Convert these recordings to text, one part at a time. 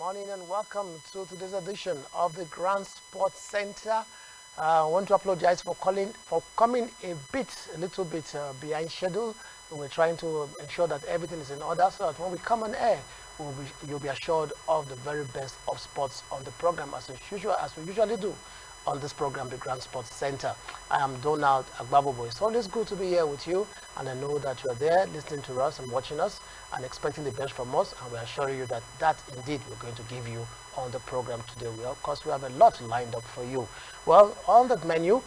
morning and welcome to today's edition of the Grand Sports Center. I want to apologize for coming a little bit behind schedule. We're trying to ensure that everything is in order so that when we come on air, you'll be assured of the very best of sports on the program as we usually do on this program, the Grand Sports Center. I am Donald Agbabobo. It's always good to be here with you, and I know that you are there listening to us and watching us and expecting the best from us, and we assure you that indeed we're going to give you on the program today. Of course, we have a lot lined up for you. Well, on the menu,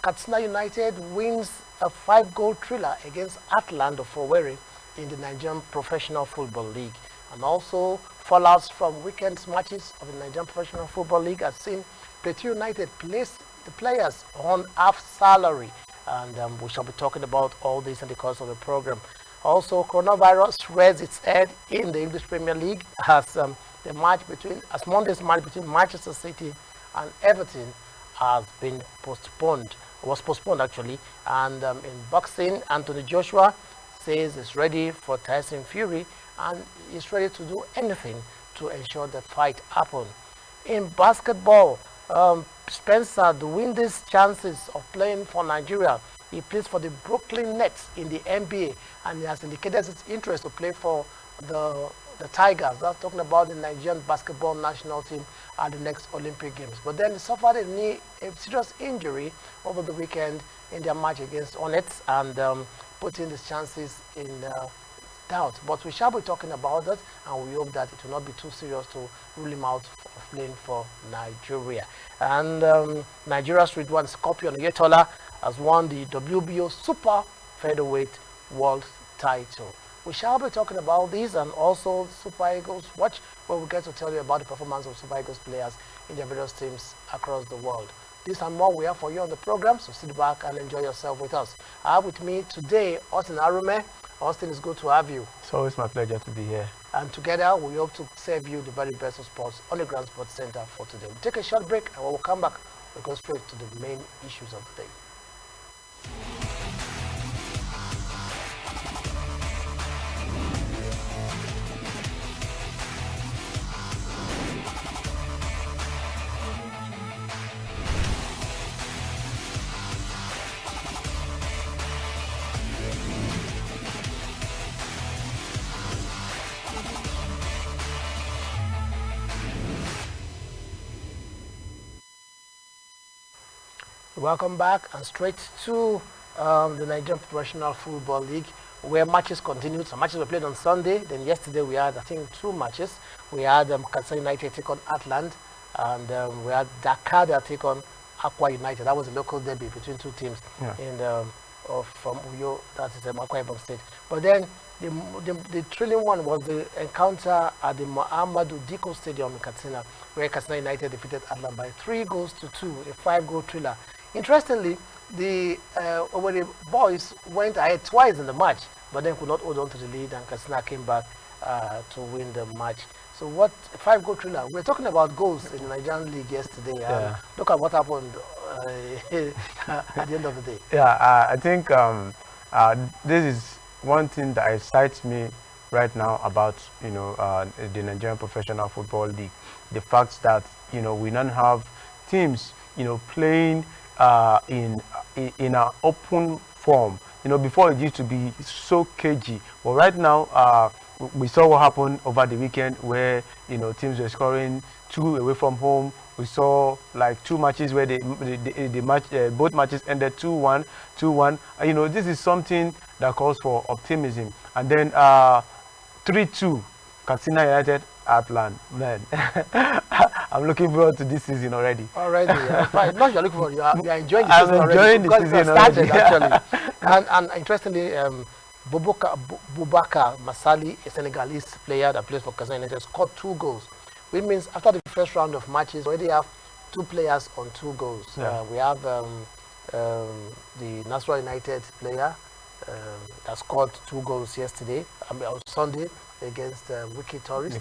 Katsina United wins a 5-goal thriller against Atland of Owerri in the Nigerian Professional Football League, and also fallouts from weekend matches of the Nigerian Professional Football League has seen Plateau United placed the players on half salary, and we shall be talking about all this in the course of the program. Also, coronavirus rears its head in the English Premier League as Monday's match between Manchester City and Everton has been postponed. Was postponed actually, and in boxing, Anthony Joshua says he's ready for Tyson Fury and is ready to do anything to ensure the fight happen. In basketball, Spencer Dwindle's chances of playing for Nigeria. He plays for the Brooklyn Nets in the NBA, and he has indicated his interest to play for the Tigers. That's talking about the Nigerian basketball national team at the next Olympic Games. But then he suffered a serious injury over the weekend in their match against Hornets, and putting his chances in doubt. But we shall be talking about that, and we hope that it will not be too serious to rule him out of playing for Nigeria. And Nigeria's Street One Scorpion Yetola has won the WBO Super Featherweight World Title. We shall be talking about this and also Super Eagles Watch, where we get to tell you about the performance of Super Eagles players in their various teams across the world. This and more we have for you on the program, so sit back and enjoy yourself with us. I have with me today Austin Arume. Austin, it's good to have you. It's always my pleasure to be here. And together, we hope to serve you the very best of sports on the Grand Sports Center for today. We'll take a short break, and when we come back, we'll go straight to the main issues of the day. Welcome back, and straight to the Nigerian Professional Football League, where matches continued. Some matches were played on Sunday. Then yesterday we had, I think, 2 matches. We had Katsina United take on Atland, and we had Dakar that take on Akwa United. That was a local derby between 2 teams from Uyo, that is Akwa Ibom State. But then the thrilling one was the encounter at the Muhammadu Diko Stadium in Katsina, where Katsina United defeated Atland by 3-2, a 5-goal thriller. Interestingly, the boys went ahead twice in the match, but then could not hold on to the lead, and Katsina came back to win the match. So what, a 5-goal thriller? We were talking about goals in the Nigerian League yesterday. And look at what happened at the end of the day. Yeah, I think this is one thing that excites me right now about the Nigerian Professional Football League. The fact that we don't have teams playing in an open form. Before it used to be so cagey, but right now we saw what happened over the weekend, where teams were scoring 2 away from home. We saw like 2 matches where both matches ended 2-1, 2-1. This is something that calls for optimism. And then 3-2, Katsina United Atland. Man, I'm looking forward to this season already. Already, fine. Not you're looking forward. You are enjoying the season already. I'm enjoying the season already. Actually. and interestingly, Boubacar Massali, a Senegalese player that plays for Katsina United, scored 2 goals. Which means after the first round of matches, we already have 2 players on 2 goals. Yeah. We have the Nasra United player that scored 2 goals yesterday, on Sunday, against Wiki Tourist.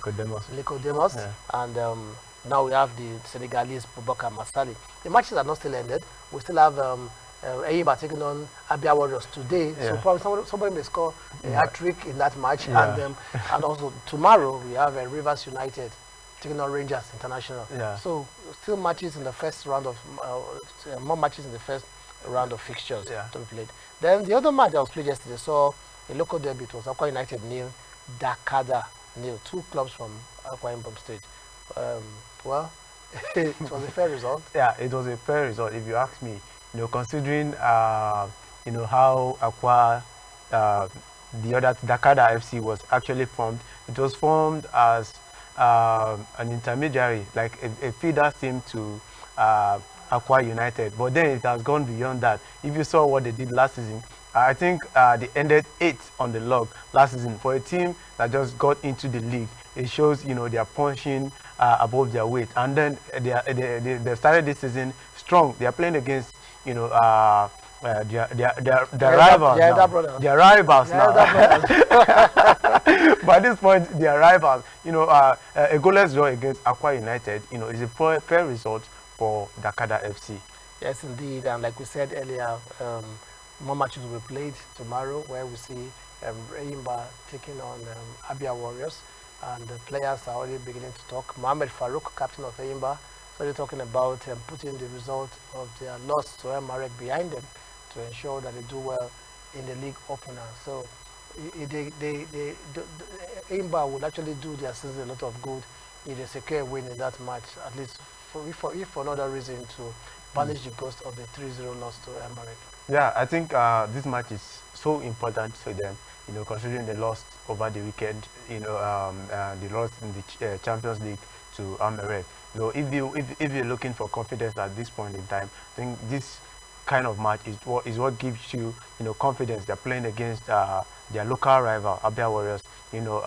Nicodemus. Yeah. And now we have the Senegalese Boubacar Massali. The matches are not still ended. We still have Eyimba taking on Abia Warriors today. Yeah. So probably somebody may score a hat-trick in that match. Yeah. And also tomorrow we have Rivers United taking on Rangers International. Yeah. So still matches in the first round of more matches in the first round of fixtures to be played. Then the other match that was played yesterday saw a local derby. It was Aqua United nil, Dakada nil. Two clubs from Aqua Ibom State. Well, it was a fair result. Yeah, it was a fair result if you ask me. You know, considering you know how Aqua the other Dakada FC was actually formed. It was formed as an intermediary, like a feeder team to Aqua United. But then it has gone beyond that. If you saw what they did last season, I think they ended 8th on the log last season. For a team that just got into the league, it shows, you know, they are punching above their weight. And then they started this season strong. They are playing against, you know, their rivals now. Their rivals now. By this point, their rivals. You know, a goalless draw against Aqua United, you know, is a fair result for Dakada FC. Yes, indeed. And like we said earlier, more matches will be played tomorrow, where we see Eyimba taking on Abia Warriors, and the players are already beginning to talk. Mohamed Farouk, captain of Eyimba, is already talking about putting the result of their loss to Marek behind them to ensure that they do well in the league opener. So Eyimba would actually do their season a lot of good if they secure a win in that match, at least if for another reason to banish the ghost of the 3-0 loss to Marek. Yeah, I think this match is so important to them, you know, considering they lost over the weekend, you know, they lost in the Champions League to Amerek. So if you're looking for confidence at this point in time, I think this kind of match is what gives you, you know, confidence. They're playing against their local rival, Abia Warriors, you know,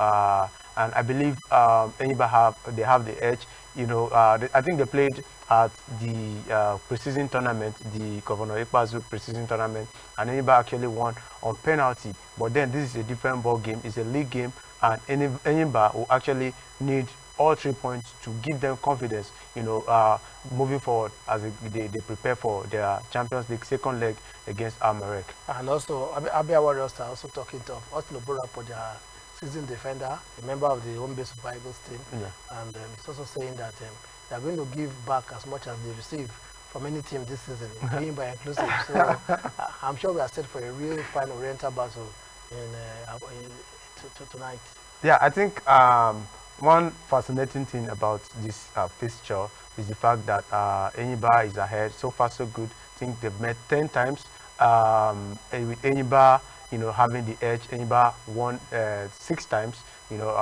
and I believe Eyimba have the edge. You know, I think they played at the preseason tournament, the Governor Ikpazu preseason tournament, and Eyimba actually won on penalty. But then this is a different ball game. It's a league game, and Eyimba will actually need all 3 points to give them confidence, you know, moving forward as they prepare for their Champions League second leg against Amerek. And also, Abia Warriors are also talking to Austin Obura for their season defender, a member of the home base Bibles team, and it's also saying that they are going to give back as much as they receive from any team this season, by inclusive. So I'm sure we are set for a really fine Oriental battle tonight. Yeah, I think one fascinating thing about this fixture is the fact that Eyimba is ahead. So far, so good. I think they've met 10 times. With Eyimba, you know, having the edge. Eyimba won 6 times. You know,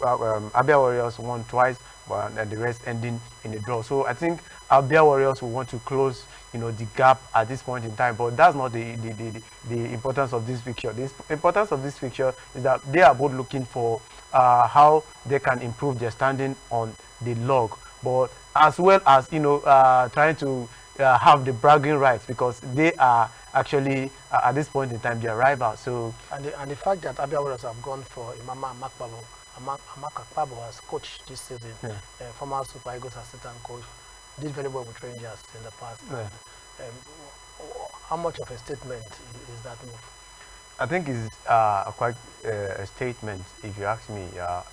Abia Warriors won twice, and the rest ending in a draw. So I think Abia Warriors will want to close, you know, the gap at this point in time. But that's not the importance of this fixture. The importance of this fixture is that they are both looking for how they can improve their standing on the log, but as well as, you know, trying to have the bragging rights, because they are actually at this point in time their rivals. So and the fact that Abia Warriors have gone for Imama Amakpabo as coach this season, former Super Eagles assistant coach, did very well with Rangers in the past. How much of a statement is that move? I think it's quite a statement, if you ask me.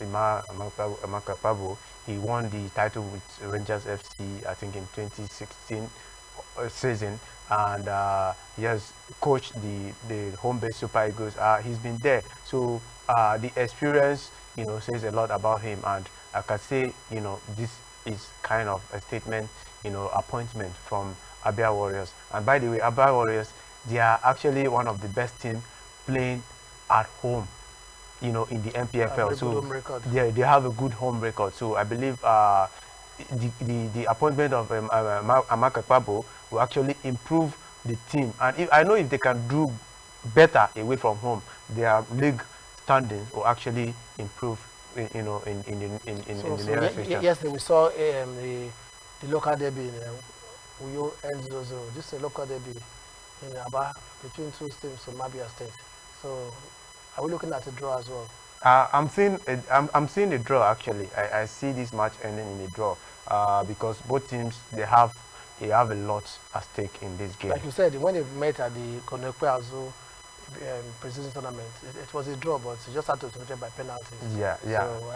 Amakpabo, he won the title with Rangers FC, I think in 2016 season, and he has coached the home-based Super Eagles. He's been there, so the experience, you know, says a lot about him, and I can say, you know, this is kind of a statement, you know, appointment from Abia Warriors. And by the way, Abia Warriors, they are actually one of the best teams playing at home, you know, in the MPFL. So they have a good home record. So I believe the appointment of Amakpabo will actually improve the team. And I know if they can do better away from home, their league standings will actually improve, you know, in the nearest future. Yes, we saw the local derby in Uyo N00. This is a local derby in Aba between two teams from Abia State. So, are we looking at a draw as well? I'm seeing the draw actually. I see this match ending in a draw because both teams they have a lot at stake in this game. Like you said, when they met at the Konekwe Azu pre-season tournament. It was a draw, but it just had to be decided by penalties. Yeah, yeah. So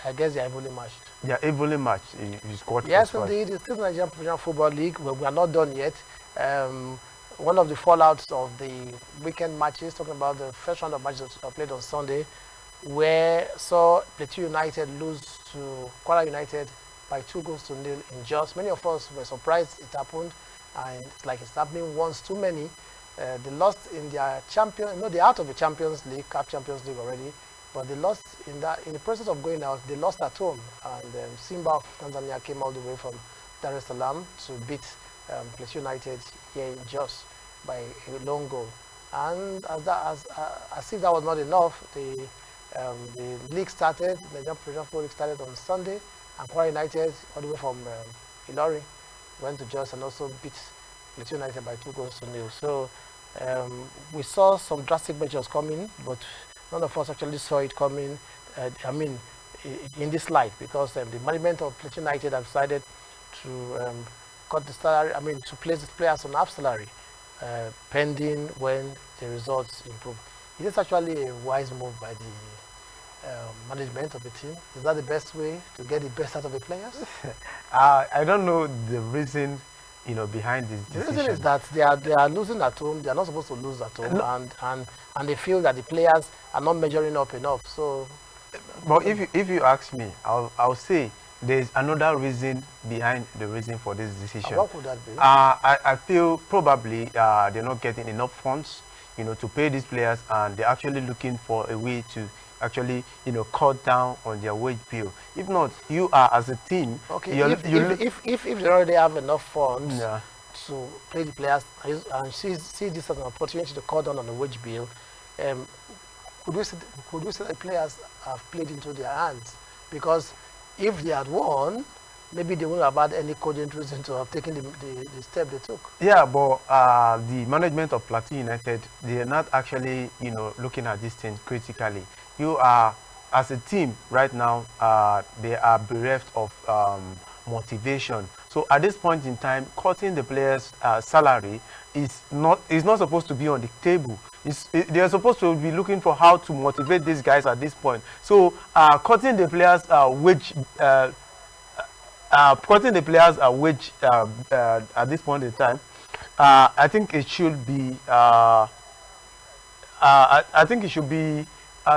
I guess they are evenly matched. Yeah, evenly matched. You scored Yes, first. indeed. It's still the Nigerian Professional Football League. We are not done yet. One of the fallouts of the weekend matches, talking about the first round of matches that played on Sunday, where saw Plateau United lose to Kwara United by 2-0 in Jos. Many of us were surprised it happened, and it's like it's happening once too many. They lost in their champion. No, they're out of the Champions League, CAF Champions League already, but they lost in the process of going out. They lost at home, and Simba of Tanzania came all the way from Dar es Salaam to beat Plateau United here in Jos by a long goal. And as if that was not enough, the league started. The Nigerian Professional Football League started on Sunday, and Kwara United, all the way from Ilori, went to Jos and also beat Plateau United by 2-0. So we saw some drastic measures coming, but none of us actually saw it coming. I mean, in this light, because the management of Plateau United have decided to cut the salary. I mean, to place the players on half salary, pending when the results improve. It is actually a wise move by the management of the team. Is that the best way to get the best out of the players? I don't know the reason, behind this decision. The reason is that they are losing at home. They are not supposed to lose at home, no. and they feel that the players are not measuring up enough. So, but if you ask me, I'll say there's another reason behind the reason for this decision. And what could that be? I feel probably they're not getting enough funds, to pay these players, and they're actually looking for a way to actually, cut down on their wage bill. If not, you are as a team. Okay. If they already have enough funds, yeah, to pay the players and see this as an opportunity to cut down on the wage bill, could we say that players have played into their hands? Because if they had won, maybe they wouldn't have had any cogent reason to have taken the step they took. Yeah, but the management of Plateau United, they are not actually, looking at this thing critically. You are, as a team right now, they are bereft of motivation. So at this point in time, cutting the players' salary is not supposed to be on the table. They are supposed to be looking for how to motivate these guys at this point. So cutting the players' wage. Cutting the players' wage at this point in time, I think it should be. I think it should be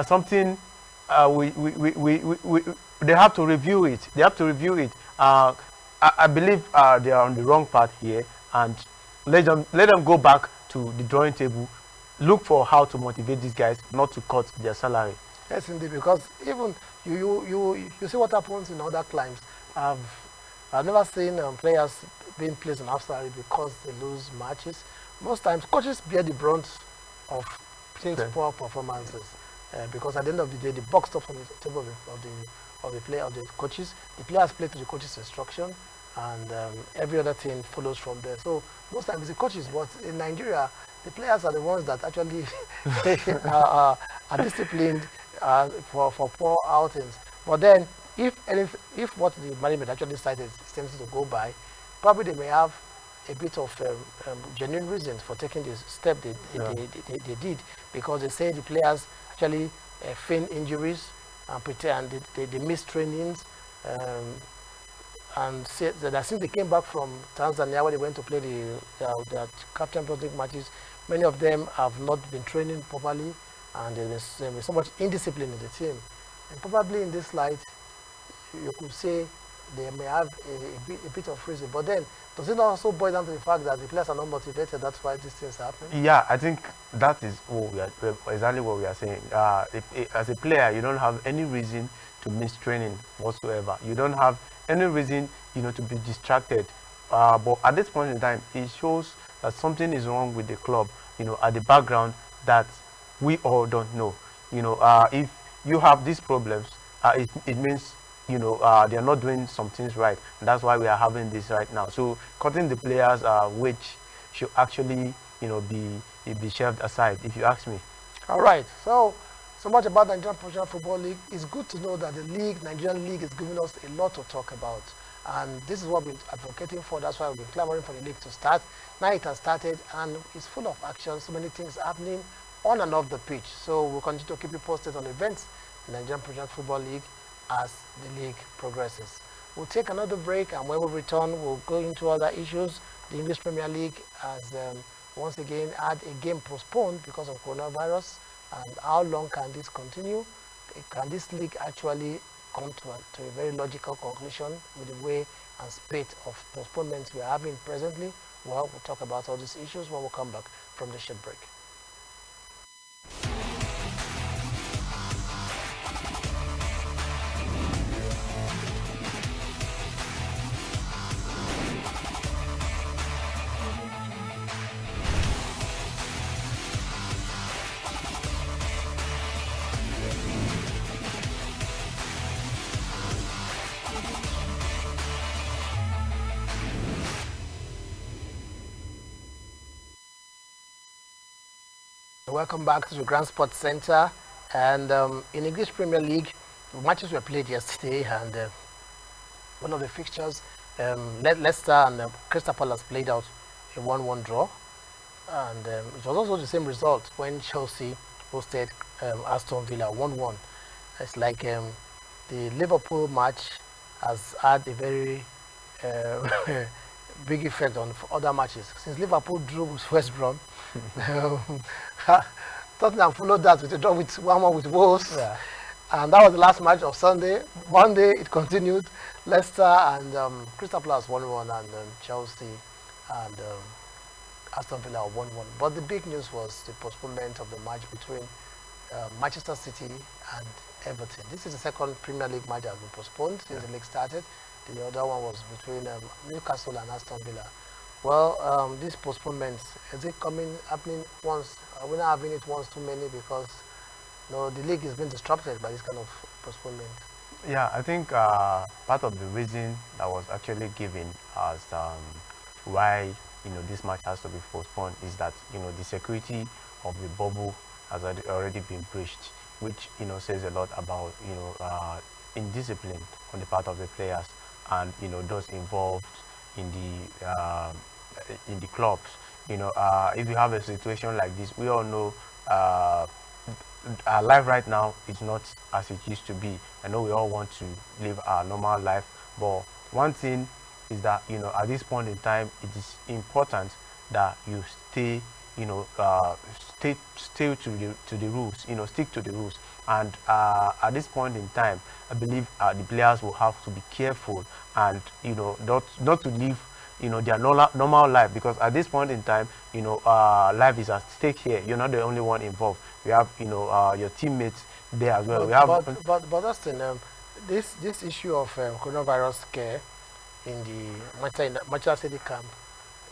something. They have to review it. They have to review it. I believe they are on the wrong path here, and let them go back to the drawing table. Look for how to motivate these guys not to cut their salary. Yes, indeed, because even you see what happens in other climes. I've never seen players being placed on half salary because they lose matches. Most times, coaches bear the brunt of teams' poor performances, because at the end of the day, the buck stops on the table of the coaches. The players play to the coaches' instruction, and every other thing follows from there. So most times, it's the coaches, but in Nigeria, the players are the ones that actually are disciplined for poor outings. But then, if what the management actually decided is tempting to go by, probably they may have a bit of genuine reasons for taking this step they did, because they say the players actually feign injuries and pretend they miss trainings, and say that since they came back from Tanzania where they went to play the CAF Champions League matches, many of them have not been training properly, and there's so much indiscipline in the team. And probably in this light, you could say they may have a bit of reason. But then, does it also boil down to the fact that the players are not motivated? That's why these things happen? Yeah, I think that is exactly what we are saying. As a player, you don't have any reason to miss training whatsoever. You don't have any reason, to be distracted. But at this point in time, it shows that something is wrong with the club, at the background that we all don't know. If you have these problems, it means they are not doing some things right, and that's why we are having this right now. So cutting the players' wage should actually be shelved aside, if you ask me. All right. So much about the Nigerian Professional Football League. It's good to know that the Nigerian league, is giving us a lot to talk about, and this is what we're advocating for. That's why we've been clamoring for the league to start. Now it has started, and it's full of action. So many things happening on and off the pitch. So we'll continue to keep you posted on events in the Nigerian Professional Football League as the league progresses. We'll take another break, and when we return, we'll go into other issues. The English Premier League has once again had a game postponed because of coronavirus. And how long can this continue? Can this league actually come to a very logical conclusion with the way and spate of postponements we are having presently? Well, we'll talk about all these issues when we come back from the short break. Welcome back to the Grand Sports Center. And in English Premier League, matches were played yesterday, and one of the fixtures, Leicester and Crystal Palace played out a 1-1 draw. And it was also the same result when Chelsea hosted Aston Villa 1-1. It's like the Liverpool match has had a very big effect on other matches. Since Liverpool drew with West Brom, Tottenham followed that with a draw with 1-1 with Wolves. Yeah. And that was the last match of Sunday. Monday it continued. Leicester and Crystal Palace 1-1, and Chelsea and Aston Villa 1-1. But the big news was the postponement of the match between Manchester City and Everton. This is the second Premier League match that has been postponed since the league started. The other one was between Newcastle and Aston Villa. Well, these postponements, is it happening once? Are we not having it once too many, because the league is being disrupted by this kind of postponement? Yeah, I think part of the reason that was actually given as why this match has to be postponed is that the security of the bubble has already been breached, which says a lot about indiscipline on the part of the players and those involved in the clubs. If you have a situation like this, we all know our life right now is not as it used to be. I know we all want to live our normal life, but one thing is that at this point in time, it is important that you stay stay to the rules, stick to the rules. And at this point in time, I believe the players will have to be careful and not to live their normal life, because at this point in time, life is at stake here. You're not the only one involved. We have your teammates there as well. But Austin, this issue of coronavirus scare in the Manchester City camp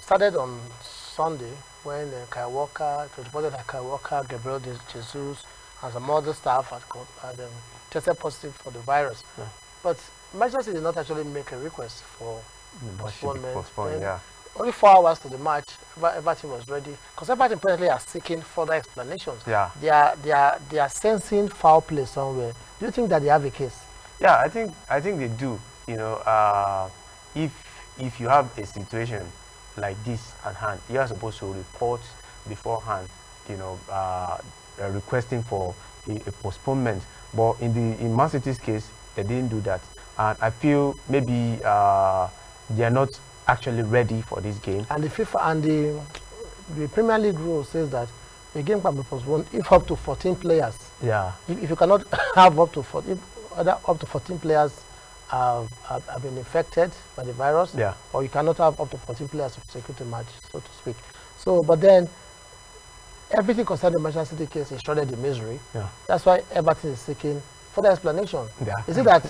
started on Sunday when Kyle Walker, it was reported that Kyle Walker, Gabriel Jesus, and some other staff had tested positive for the virus. Yeah. But Manchester City did not actually make a request for postponement. Yeah. Only 4 hours to the match, Everton was ready, because Everton apparently are seeking further explanations. Yeah. They are sensing foul play somewhere. Do you think that they have a case? Yeah, I think they do. If you have a situation like this at hand, you are supposed to report beforehand, requesting for a postponement. But in Man City's case, they didn't do that, and I feel maybe they are not actually ready for this game. And the FIFA and the Premier League rule says that a game can be postponed if up to 14 players. Yeah. If you cannot have up to 14 players have been infected by the virus, yeah, or you cannot have up to 14 players to execute the match, so to speak. So, but then everything concerning the Manchester City case is shrouded in misery. Yeah. That's why Everton is seeking further explanation. Yeah. Is it that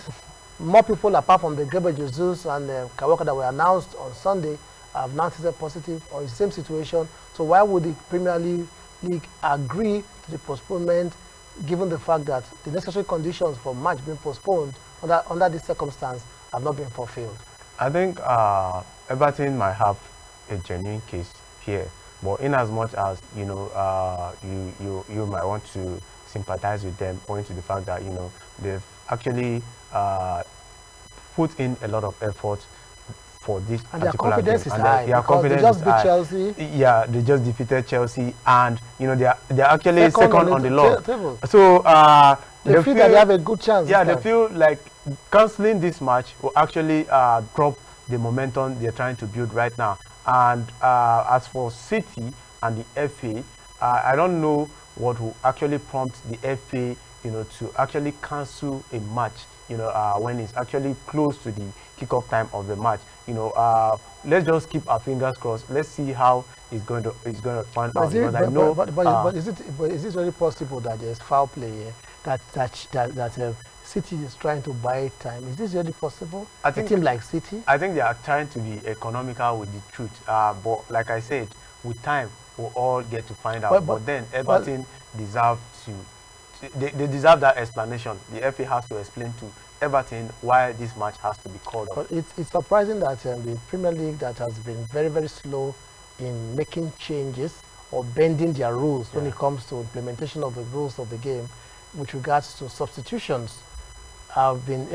more people, apart from the Gabriel Jesus and Kyle Walker that were announced on Sunday, have now tested positive, or in the same situation? So why would the Premier League agree to the postponement, given the fact that the necessary conditions for match being postponed under this circumstance have not been fulfilled? I think Everton might have a genuine case here, but in as much as you might want to sympathize with them, owing to the fact that they've actually put in a lot of effort for this and their particular confidence game. is And high their because confidence they just is beat high. Chelsea. Yeah, they just defeated Chelsea, and you know they're actually second on the log. Table. So they feel that they have a good chance. Yeah, they feel like cancelling this match will actually drop the momentum they're trying to build right now. And as for City and the FA, I don't know what will actually prompt the FA, you know, to actually cancel a match, you know, when it's actually close to the kickoff time of the match. You know, let's just keep our fingers crossed. Let's see how it's going to pan out. Because I know, but is it really possible that there's foul play here? That City is trying to buy time. Is this really possible? I think a team like City. I think they are trying to be economical with the truth. But like I said, with time, we'll all get to find out. But then Everton deserve to. They deserve that explanation. The FA has to explain to Everton why this match has to be called off. But it's surprising that the Premier League that has been very, very slow in making changes or bending their rules when it comes to implementation of the rules of the game with regards to substitutions have been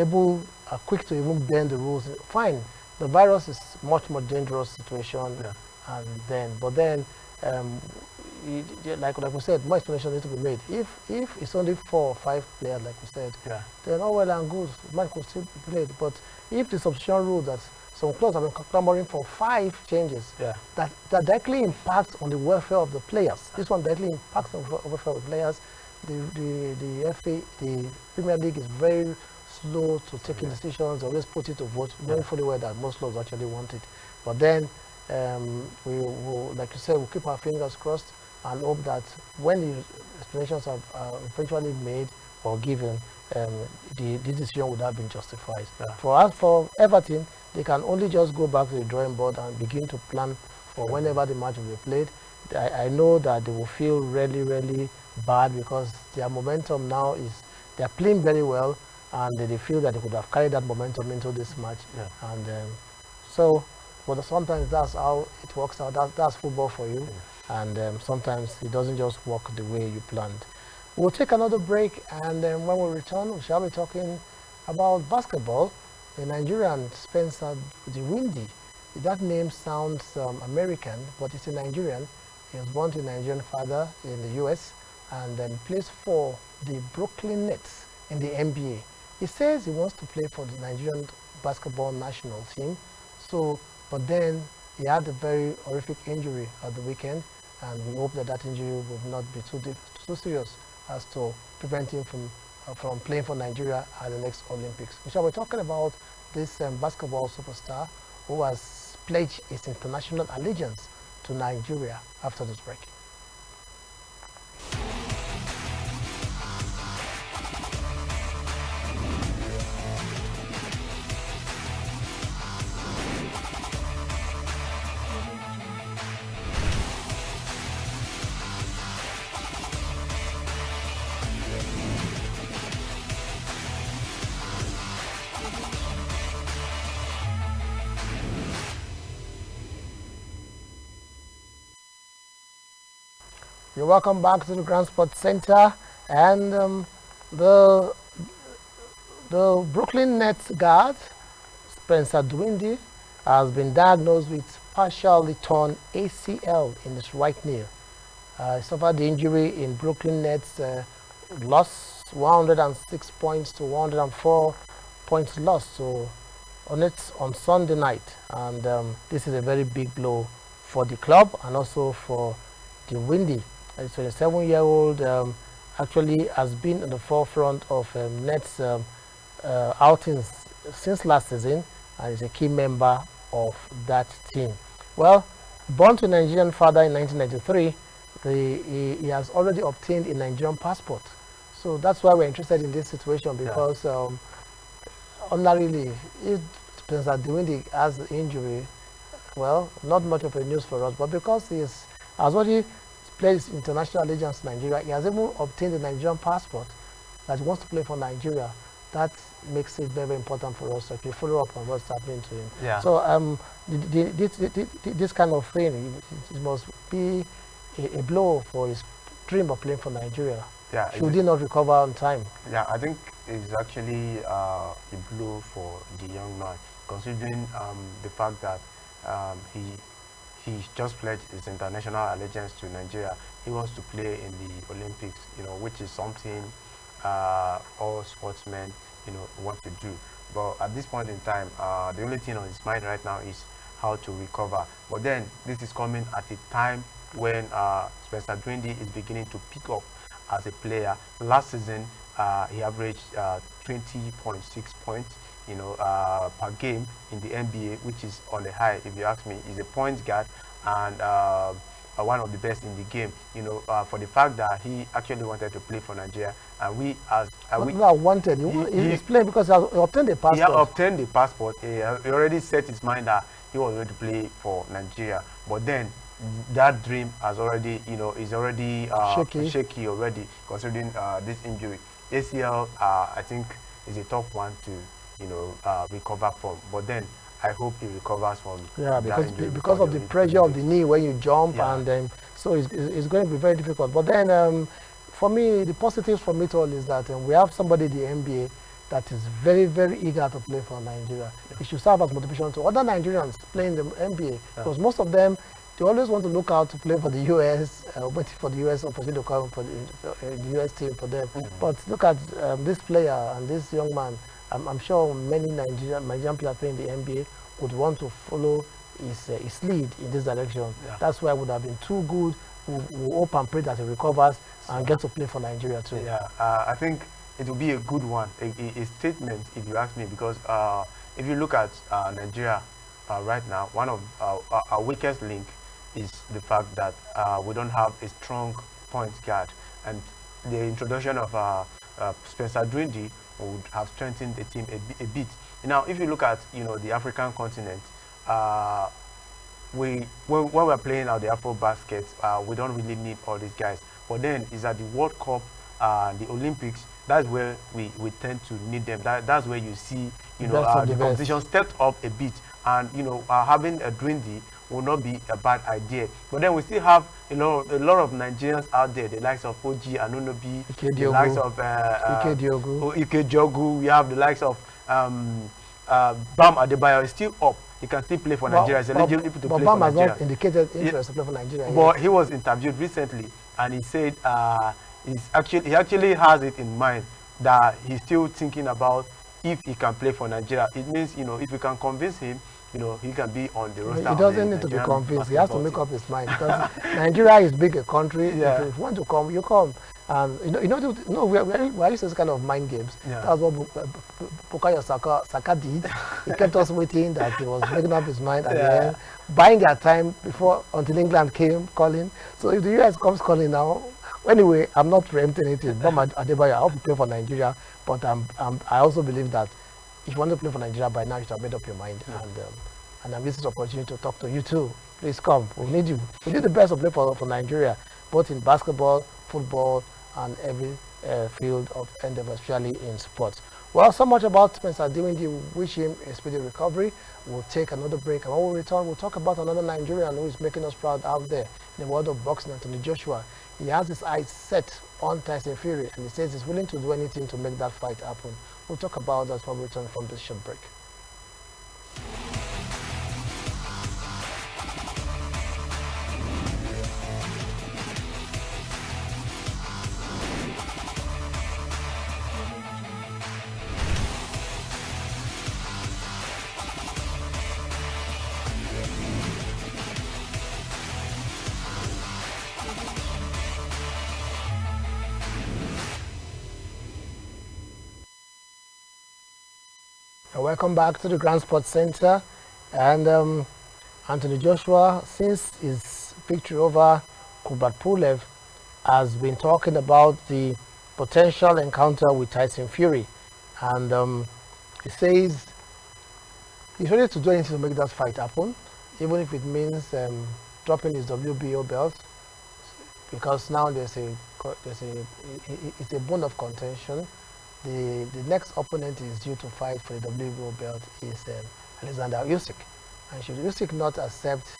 quick to even bend the rules. Fine, the virus is much more dangerous situation, but then like we said, more explanation needs to be made. If it's only 4 or 5 players, like we said, then all well and good, the match could still be played. But if the substitution rule that some clubs have been clamoring for 5 changes, that directly impacts on the welfare of the players. This one directly impacts on the welfare of the players. The FA, the Premier League is very slow to taking decisions, always put it to vote, knowing fully well that most clubs actually want it. But then, we will, like you said, we'll keep our fingers crossed and hope that when the explanations are eventually made or given, the decision would have been justified. For Everton, they can only just go back to the drawing board and begin to plan for whenever the match will be played. I know that they will feel really, really bad because their momentum now is, they're playing very well, and they feel that they could have carried that momentum into this match. And but sometimes that's how it works out. That's football for you. And sometimes it doesn't just work the way you planned. We'll take another break, and when we return, we shall be talking about basketball. The Nigerian Spencer Windy. That name sounds American, but it's a Nigerian. He was born to a Nigerian father in the US and plays for the Brooklyn Nets in the NBA. He says he wants to play for the Nigerian basketball national team. But then he had a very horrific injury at the weekend, and we hope that that injury will not be too serious as to prevent him from playing for Nigeria at the next Olympics. We shall be talking about this basketball superstar who has pledged his international allegiance to Nigeria after this break. You're welcome back to the Grand Sports Center, and the Brooklyn Nets guard Spencer Dinwiddie has been diagnosed with partially torn ACL in his right knee. He suffered the injury in Brooklyn Nets lost 106 points to 104 points lost on Sunday night, and this is a very big blow for the club and also for Dinwiddie. A 27-year-old actually has been in the forefront of Nets outings since last season and is a key member of that team. Well, born to a Nigerian father in 1993, he has already obtained a Nigerian passport. So that's why we're interested in this situation, because ordinarily, if Spencer Dinwiddie has the injury, well, not much of a news for us, but because he has already played his international allegiance to Nigeria, he has even obtained a Nigerian passport that he wants to play for Nigeria. That makes it very, very important for us to actually follow up on what's happening to him. So this kind of thing, it must be a blow for his dream of playing for Nigeria. Should he not recover on time? I think it's actually a blow for the young man. considering the fact that he just pledged his international allegiance to Nigeria. He wants to play in the Olympics, which is something all sportsmen, want to do. But at this point in time, the only thing on his mind right now is how to recover. But then this is coming at a time when Spencer Grande is beginning to pick up as a player. Last season, he averaged 20.6 points, per game in the NBA, which is on the high. If you ask me, he's a point guard and one of the best in the game. For the fact that he actually wanted to play for Nigeria, and we as not wanted. He's playing because he obtained a passport. He obtained the passport. He already set his mind that he was going to play for Nigeria. But then that dream has already, is already shaky already, considering this injury. ACL, I think, is a tough one to, recover from. But then I hope he recovers from because of the pressure of the knee when you jump, and then so it's going to be very difficult. But then for me, the positives from it all is that we have somebody in the NBA that is very, very eager to play for Nigeria. It should serve as motivation to other Nigerians playing the NBA, because most of them, they always want to look out to play for the US, waiting for the US opportunity to come for the US team for them. But look at this player and this young man. I'm sure many Nigerian players playing the NBA would want to follow his lead in this direction. That's why it would have been too good. We hope and pray that he recovers and gets to play for Nigeria too. I think it will be a good one, a statement, if you ask me, because if you look at Nigeria right now, one of our weakest link is the fact that we don't have a strong point guard, and the introduction of Spencer Grande would have strengthened the team a bit. Now, if you look at the African continent, when we're playing out the Afro baskets, we don't really need all these guys. But then it's at the World Cup, the Olympics. That's where we tend to need them. That's where you see the competition stepped up a bit, and having a Grande will not be a bad idea. But then we still have a lot of Nigerians out there, the likes of OG Anunobi, the likes of Ike Diogu. We have the likes of Bam Adebayo is still up. He can still play for Nigeria. He's eligible to play for Nigeria. Bam has not indicated interest to play for Nigeria. But he was interviewed recently, and he said he actually has it in mind that he's still thinking about if he can play for Nigeria. It means if we can convince him, he can be on the roster. He doesn't need to be convinced. He has to make up his mind, because Nigeria is big a country. If you want to come, you come. And we used to this kind of mind games. That's what Bukayo Saka did. He kept us waiting that he was making up his mind at the end, buying their time until England came calling. So if the US comes calling now, anyway, I'm not preempting it. Bam Adebayo, I hope you play for Nigeria, but I also believe that if you want to play for Nigeria by now, you should have made up your mind. And I'm using this opportunity to talk to you too. Please come. We need you. We need the best to play for Nigeria, both in basketball, football, and every field of endeavor, especially in sports. Well, so much about Spencer Grande. Wish him a speedy recovery. We'll take another break, and when we return, we'll talk about another Nigerian who is making us proud out there in the world of boxing, Anthony Joshua. He has his eyes set on Tyson Fury, and he says he's willing to do anything to make that fight happen. We'll talk about that when we return from this short break. Welcome back to the Grand Sports Center. And Anthony Joshua, since his victory over Kubrat has been talking about the potential encounter with Tyson Fury. And he says he's ready to do anything to make that fight happen, even if it means dropping his WBO belt, because now it's a bone of contention. The next opponent is due to fight for the WBO belt is Alexander Usyk. And should Usyk not accept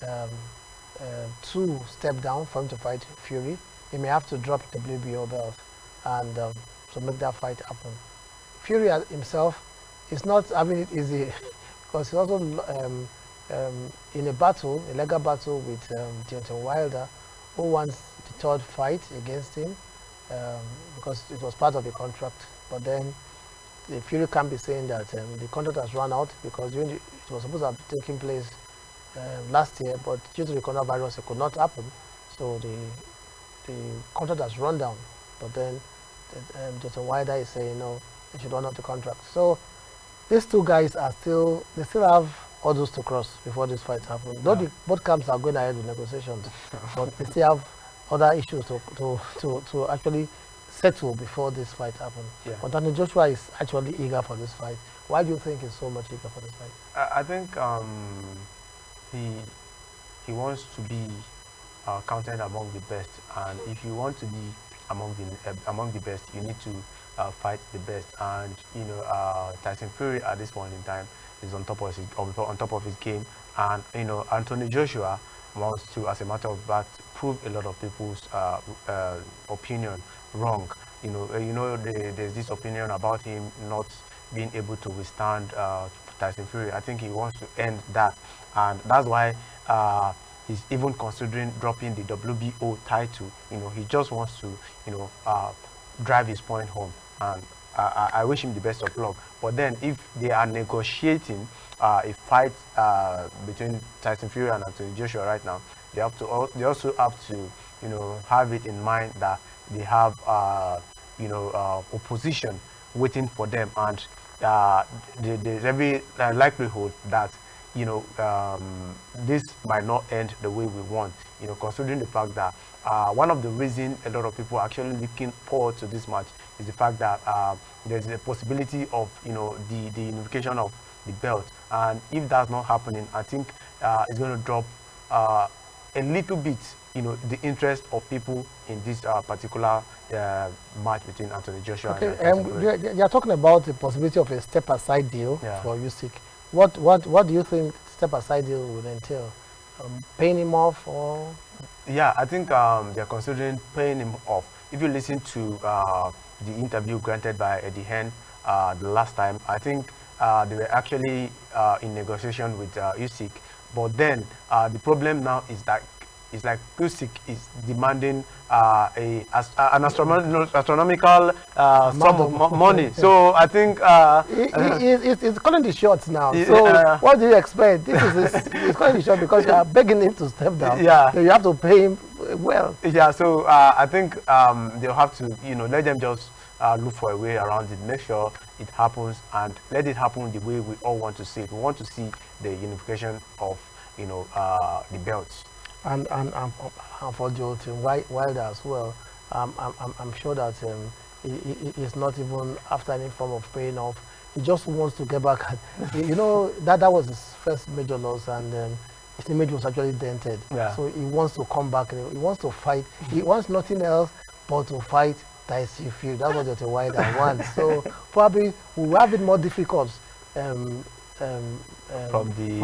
to step down for him to fight Fury, he may have to drop the WBO belt and to make that fight happen. Fury himself it's not having it easy because he's also in a battle, a legal battle with Deontay Wilder, who wants the third fight against him because it was part of the contract. But then the Fury can't be saying that the contract has run out because it was supposed to have taken place last year, but due to the coronavirus, it could not happen. So the contract has run down. But then Deontay Wilder is saying no, they should honor the contract. So these two guys are they still have hurdles to cross before this fight happens. Though both camps are going ahead with negotiations, but they still have other issues to actually settle before this fight happens. Yeah. But Anthony Joshua is actually eager for this fight. Why do you think he's so much eager for this fight? I think he wants to be counted among the best, and if you want to be among the best, you need to fight the best. And you know, Tyson Fury at this point in time is on top of his game, and you know, Anthony Joshua wants to, as a matter of fact, prove a lot of people's opinion wrong. You know, there's this opinion about him not being able to withstand Tyson Fury. I think he wants to end that, and that's why he's even considering dropping the WBO title. You know, he just wants to, you know, drive his point home, and I wish him the best of luck. But then, if they are negotiating a fight between Tyson Fury and Anthony Joshua right now, they also have to, you know, have it in mind that they have, you know, opposition waiting for them, and there's every likelihood that, you know, this might not end the way we want, you know, considering the fact that one of the reasons a lot of people are actually looking forward to this match is the fact that there's a possibility of, you know, the unification of the belt, and if that's not happening, I think it's going to drop a little bit, you know, the interest of people in this particular match between Anthony Joshua and Tyson Fury. You are talking about the possibility of a step-aside deal for Usyk. What do you think step-aside deal would entail? Paying him off, or? Yeah, I think they're considering paying him off. If you listen to the interview granted by Eddie Hearn the last time, I think they were actually in negotiation with Usyk. But then the problem now is that it's like Usyk is demanding an astronomical sum of money. So I think he's calling the shots now. So what do you expect? He's calling the shot because you are begging him to step down. Yeah. So you have to pay him well. Yeah. So I think they'll have to, you know, let them just look for a way around it, make sure it happens, and let it happen the way we all want to see it. We want to see the unification of, you know, the belts. And for Deontay Wilder as well, I'm sure that he's not even after any form of paying off. He just wants to get back. You know, that was his first major loss, and his image was actually dented. Yeah. So he wants to come back. He wants to fight. He wants nothing else but to fight Tyson Fury. That's what Deontay Wilder wants. So probably we'll have it more difficult. From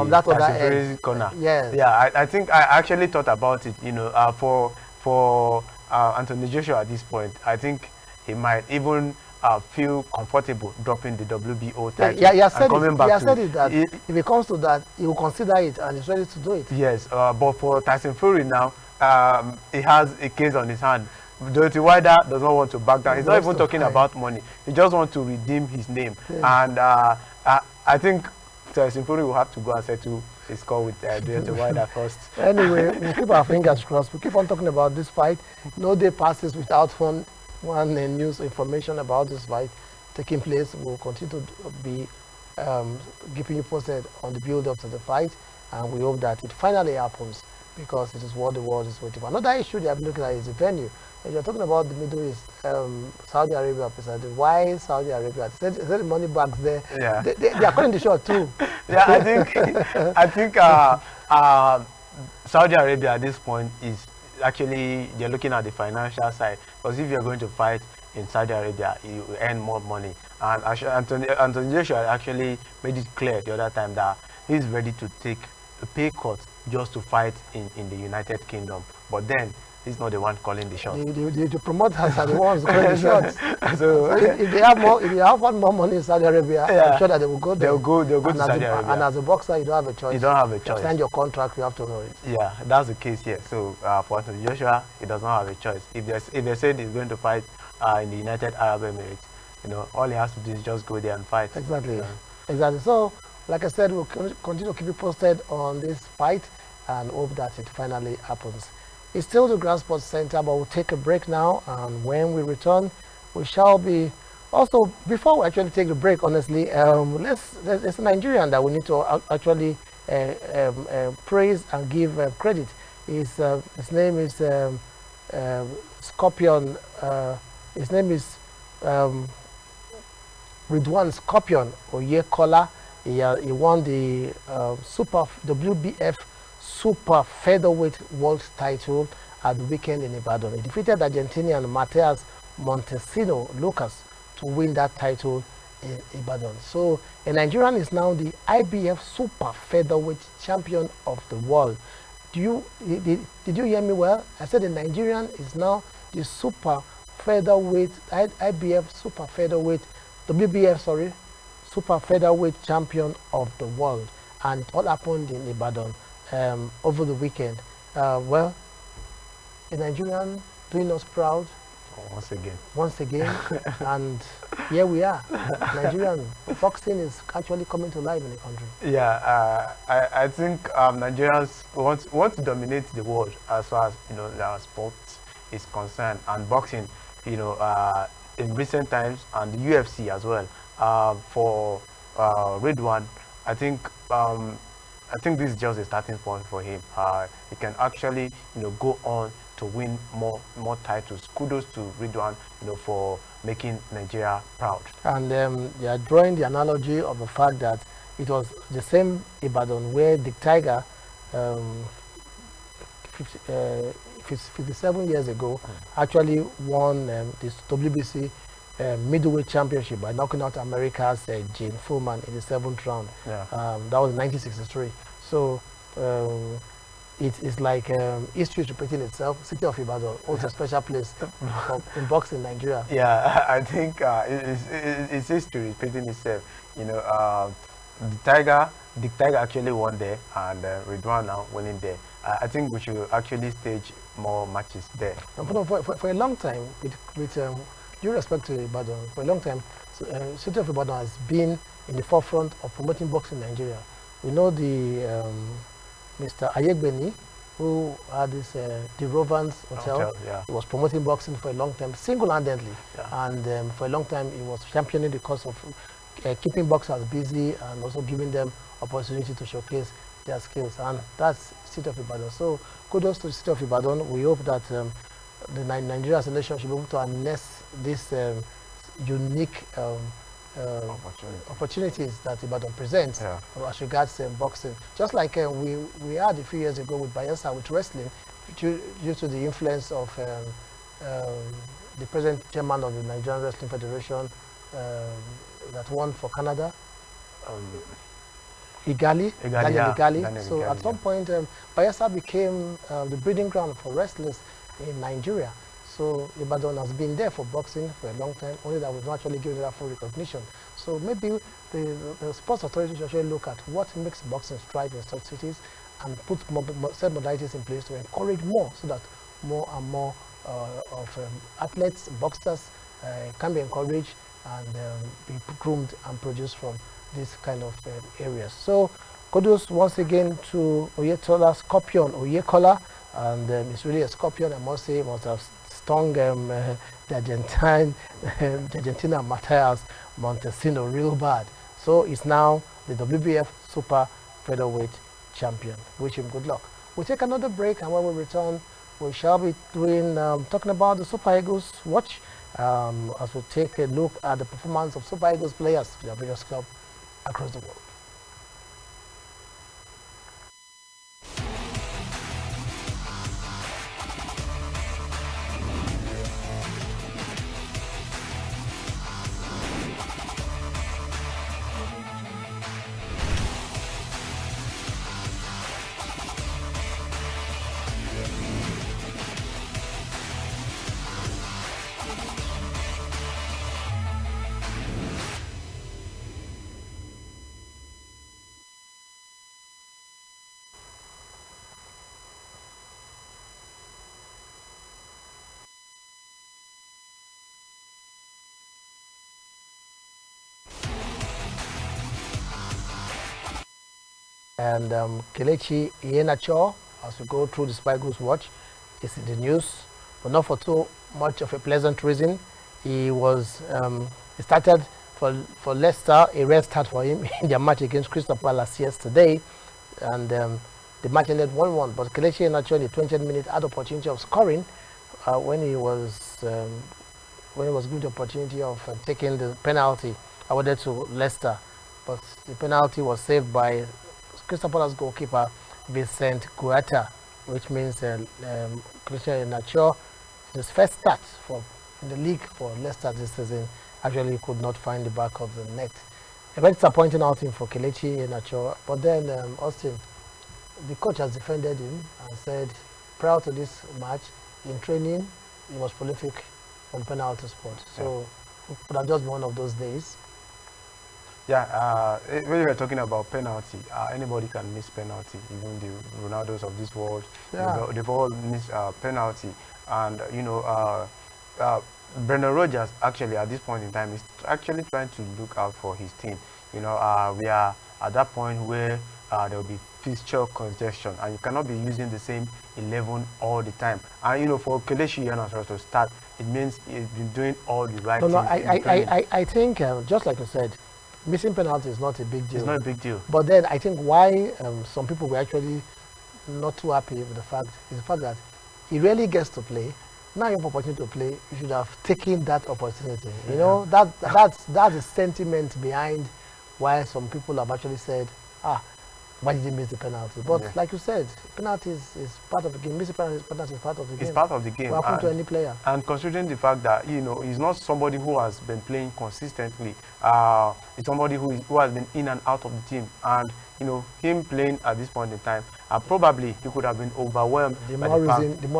that other end. Corner. Yes. Yeah, I think I actually thought about it. You know, for Anthony Joshua at this point, I think he might even feel comfortable dropping the WBO title. Yeah, he has said it that if it comes to that, he will consider it and he's ready to do it. Yes, but for Tyson Fury now, he has a case on his hand. Deontay Wilder does not want to back down. He's not even talking about money. He just wants to redeem his name. Yes. And I think Tyson Fury will have to go and settle his score with Deontay Wilder first. Anyway, we'll keep our fingers crossed. We keep on talking about this fight. No day passes without one news information about this fight taking place. We'll continue to be keeping you posted on the build-up to the fight, and we hope that it finally happens, because it is what the world is waiting for. Another issue they have been looking at is the venue. If you're talking about the Middle East, Saudi Arabia presented. Why Saudi Arabia? They said the money bags there. Yeah. They are calling the shot too. Yeah, I think Saudi Arabia at this point is actually, they're looking at the financial side, because if you're going to fight in Saudi Arabia, you earn more money. And Anthony Joshua actually made it clear the other time that he's ready to take a pay cut just to fight in the United Kingdom. But then he's not the one calling the shots. The promoters are the ones calling the shots. So if they have more, if they have one more money in Saudi Arabia, yeah, I'm sure that they will go there. They'll go to Saudi Arabia. And as a boxer, you don't have a choice. You don't have a choice. You sign your contract, you have to know it. Yeah, that's the case here. So for Joshua, he does not have a choice. If they said he's going to fight in the United Arab Emirates, you know, all he has to do is just go there and fight. Exactly. Exactly. So, like I said, we'll continue to keep you posted on this fight and hope that it finally happens. It's still the Grand Sports Center, but we'll take a break now, and when we return, we shall be also, before we actually take the break, honestly, there's a Nigerian that we need to actually praise and give credit. His name is Scorpion. His name is Ridwan Scorpion Oyekola. He won the WBF Super Featherweight World Title at the weekend in Ibadan. He defeated Argentinian Mateus Montesino Lucas to win that title in Ibadan. So a Nigerian is now the IBF Super Featherweight Champion of the world. Did you hear me well? I said the Nigerian is now the Super Featherweight, IBF Super Featherweight, WBF, sorry, Super Featherweight Champion of the world. And it all happened in Ibadan over the weekend. Well, a Nigerian doing us proud. Once again, and here we are. Nigerian boxing is actually coming to life in the country. Yeah, I think Nigerians want to dominate the world as far as, you know, their sports is concerned, and boxing, you know, in recent times, and the UFC as well. For Ridwan, I think this is just a starting point for him. He can actually, you know, go on to win more titles. Kudos to Ridwan, you know, for making Nigeria proud. And they are drawing the analogy of the fact that it was the same Ibadan where the Tiger 57 years ago actually won this WBC middleweight championship by knocking out America's Gene Fullman in the 7th round. Yeah. That was 1963. So it's like history is repeating itself. City of Ibadan holds a special place in boxing in Nigeria. Yeah, I think it's history repeating itself. You know, the Tiger actually won there, and Ridwan now winning there. I think we should actually stage more matches there. For a long time, with due respect to Ibadan, for a long time, City of Ibadan has been in the forefront of promoting boxing in Nigeria. We know the Mr. Ayegbeni, who had this the Rovans Hotel. Yeah. He was promoting boxing for a long time, single-handedly, yeah. And for a long time he was championing the cause of keeping boxers busy and also giving them opportunity to showcase their skills, and that's City of Ibadan. So kudos to the City of Ibadan. We hope that the Nigeria as a nation should be able to harness this unique opportunities that Ibadan presents as regards boxing. Just like we had a few years ago with Bayelsa with wrestling, due to the influence of the present chairman of the Nigerian Wrestling Federation that won for Canada, Igali. So at some point, Bayelsa became the breeding ground for wrestlers in Nigeria. So Ibadan has been there for boxing for a long time, only that we've not actually given it that full recognition. So maybe the sports authority should actually look at what makes boxing strive in such cities and put set modalities in place to encourage more, so that more and more of athletes, boxers can be encouraged and be groomed and produced from this kind of areas. So kudos once again to Oyetola Scorpion Oyekola, and it's really a scorpion, I must say. Must have stung the Argentina Mateus Montesino real bad. So he's now the WBF Super Featherweight Champion. Wish him good luck. We'll take another break, and when we return, we shall be doing talking about the Super Eagles watch, as we take a look at the performance of Super Eagles players for their various clubs across the world. And Kelechi Iheanacho, as we go through the Spikes watch, is in the news, but not for too much of a pleasant reason. He was he started for Leicester, a red start for him in their match against Crystal Palace yesterday, and the match ended 1-1. But Kelechi Iheanacho in the 20th minute had opportunity of scoring when he was given the opportunity of taking the penalty awarded to Leicester, but the penalty was saved by Crystal Palace goalkeeper Vincent Guaita, which means Kelechi Iheanacho, his first start in the league for Leicester this season, actually could not find the back of the net. A very disappointing outing for Kelechi Iheanacho. But then Austin, the coach has defended him and said prior to this match, in training, he was prolific on penalty spot. So it could have just been one of those days. Yeah, when you were talking about penalty, anybody can miss penalty, even the Ronaldos of this world. Yeah. They've all missed penalty. And, you know, Brendan Rodgers actually at this point in time is actually trying to look out for his team. You know, we are at that point where there will be fixture congestion, and you cannot be using the same 11 all the time. And you know, for Kelechi Iheanacho to start, it means he's been doing all the right things. No, I think just like you said, missing penalty is not a big deal. It's not a big deal. But then I think why some people were actually not too happy with the fact is the fact that he rarely gets to play. Now you have opportunity to play, you should have taken that opportunity. Yeah. You know, that's the sentiment behind why some people have actually said, why did he miss the penalty? But like you said, penalty is part of the game. Missing penalty is part of the game. It's part of the game. What happened to any player? And considering the fact that, you know, he's not somebody who has been playing consistently. He's somebody who has been in and out of the team. And, you know, him playing at this point in time, probably he could have been overwhelmed. The more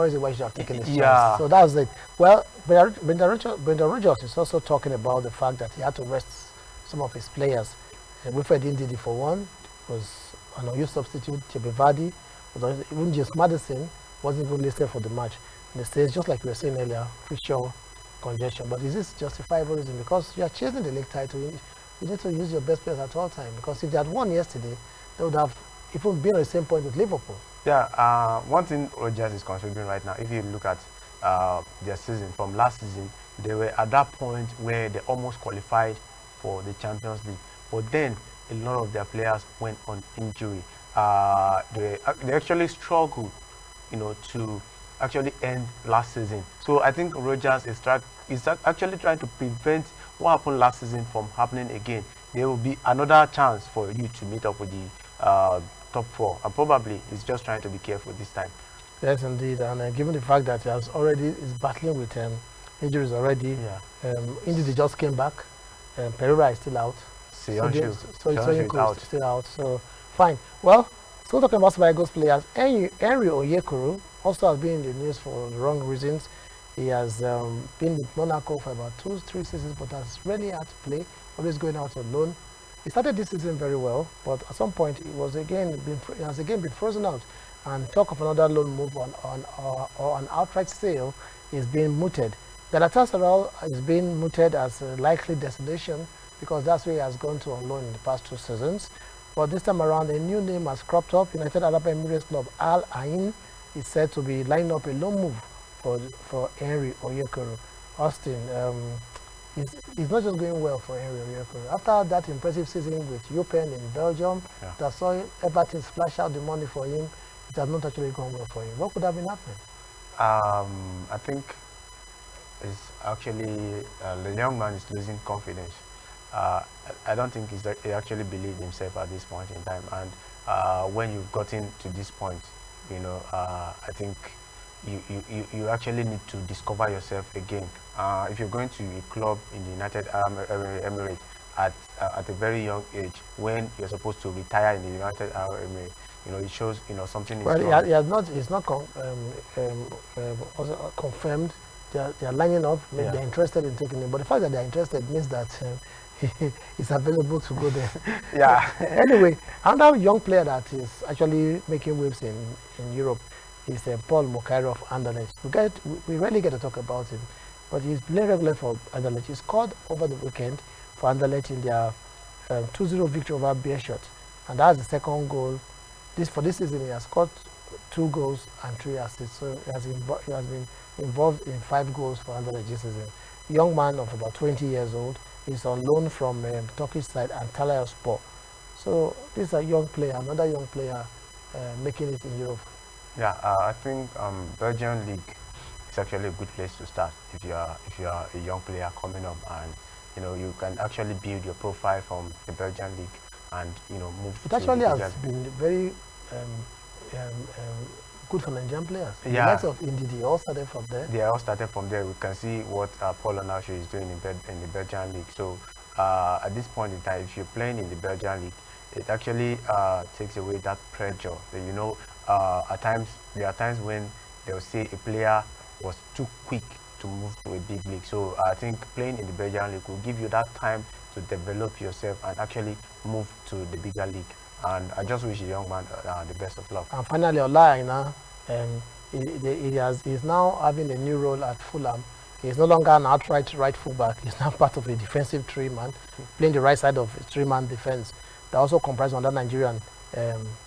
reason why he should have taken his chance. So that's it. Well, Brendan Rodgers is also talking about the fact that he had to rest some of his players. Wilfred Ndidi for one was an unused substitute. Chebe Vardy, even James Maddison wasn't even listed for the match. And it says, just like we were saying earlier, fixture congestion. But is this justifiable reason? Because you are chasing the league title, you need to use your best players at all time. Because if they had won yesterday, they would have even been on the same point with Liverpool. Yeah, one thing Rodgers is considering right now, if you look at their season from last season, they were at that point where they almost qualified for the Champions League. But then a lot of their players went on injury. They actually struggled, you know, to actually end last season. So I think Rodgers is actually trying to prevent what happened last season from happening again. There will be another chance for you to meet up with the top four, and probably he's just trying to be careful this time. Yes, indeed, and given the fact that he is battling with injuries already, Indeed just came back. Pereira is still out. So is still out. So fine. Well, still talking about Super Eagles players, Henry Onyekuru also has been in the news for the wrong reasons. He has been with Monaco for about 2-3 seasons, but has really had to play, always going out on loan. He started this season very well, but at some point he has again been frozen out, and talk of another loan move or an outright sale is being mooted. Galatasaray is being mooted as a likely destination, because that's where he has gone to on loan in the past 2 seasons. But this time around, a new name has cropped up. United Arab Emirates club Al Ain is said to be lining up a loan move for Henry Onyekuru. Austin, it's not just going well for Henry Onyekuru. After that impressive season with Eupen in Belgium, that saw Everton splash out the money for him, it has not actually gone well for him. What could have been happening? I think it's actually the young man is losing confidence. I don't think he actually believes himself at this point in time. And when you've gotten to this point, you know, I think you actually need to discover yourself again. If you're going to a club in the United Arab Emirates at a very young age, when you're supposed to retire in the United Arab Emirates, you know, it shows, you know, something is wrong. It's not confirmed. They are lining up. Maybe they're interested in taking him, but the fact that they're interested means that it's available to go there. Anyway, another young player that is actually making waves in Europe is Paul Mokairo of Anderlecht. We rarely get to talk about him, but he's playing regular for Anderlecht. He scored over the weekend for Anderlecht in their 2-0 victory over Beerschot. and that's the second goal. For this season, he has scored 2 goals and 3 assists. So he has been involved in 5 goals for under the G season. Young man of about 20 years old. He's on loan from Turkish side and Sport. So this is a young player, another young player making it in Europe. Yeah, I think Belgian league is actually a good place to start if you are a young player coming up, and you can actually build your profile from the Belgian league and move. It actually has been very good for Nigerian players. Yeah. The likes of Ndidi all started from there. They all started from there. We can see what Paul Onasho is doing in the Belgian league. So at this point in time, if you're playing in the Belgian league, it actually takes away that pressure. At times, there are times when they'll say a player was too quick to move to a big league. So I think playing in the Belgian league will give you that time to develop yourself and actually move to the bigger league. And I just wish the young man the best of luck. And finally, Olaina, he's now having a new role at Fulham. He's no longer an outright right fullback. He's now part of a defensive three-man, playing the right side of a three-man defense. That also comprises another Nigerian,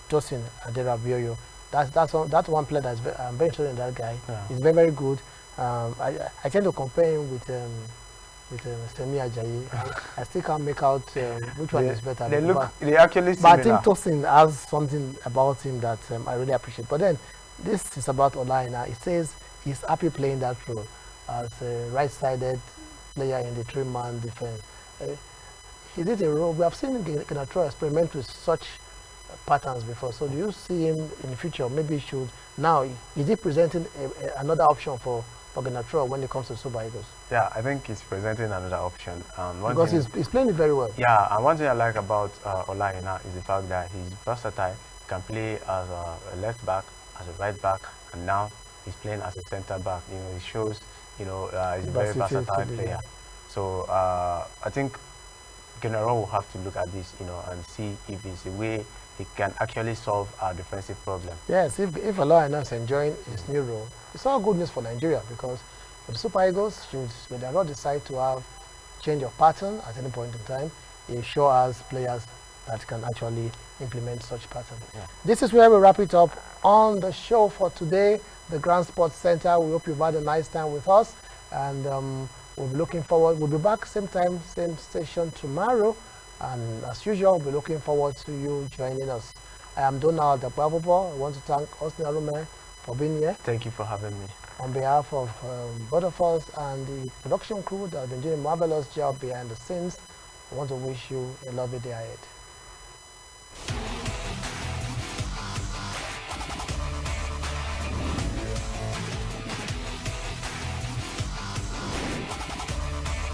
Tosin Aderabioyo. That's one player I'm very interested in that guy. Yeah. He's very, very good. I tend to compare him with Semi Ajayi. I still can't make out which one is better. They actually similar. But I think Tosin has something about him that I really appreciate. But then this is about Olaina. It says he's happy playing that role as a right-sided player in the three-man defense. He did a role. We have seen Gnatro experiment with such patterns before. So do you see him in the future? Maybe he should now. Is he presenting another option for Gnatro when it comes to Super Eagles? Yeah, I think he's presenting another option. Because he's playing it very well. Yeah, and one thing I like about Olaina is the fact that he's versatile. He can play as a left back, as a right back, and now he's playing as a centre back. He shows, he's a very versatile player. So I think General will have to look at this, and see if it's a way he can actually solve our defensive problem. Yes, if Olaina is enjoying his new role, it's all good news for Nigeria, because for the Super Eagles, should they not decide to have change of pattern at any point in time, it sure has players that can actually implement such pattern. Yeah. This is where we wrap it up on the show for today, the Grand Sports Center. We hope you've had a nice time with us, and we'll be looking forward. We'll be back same time, same station tomorrow. And as usual, we'll be looking forward to you joining us. I am Donald Dababobo. I want to thank Austin Arume for being here. Thank you for having me. On behalf of both of us and the production crew that have been doing a marvelous job behind the scenes, I want to wish you a lovely day ahead.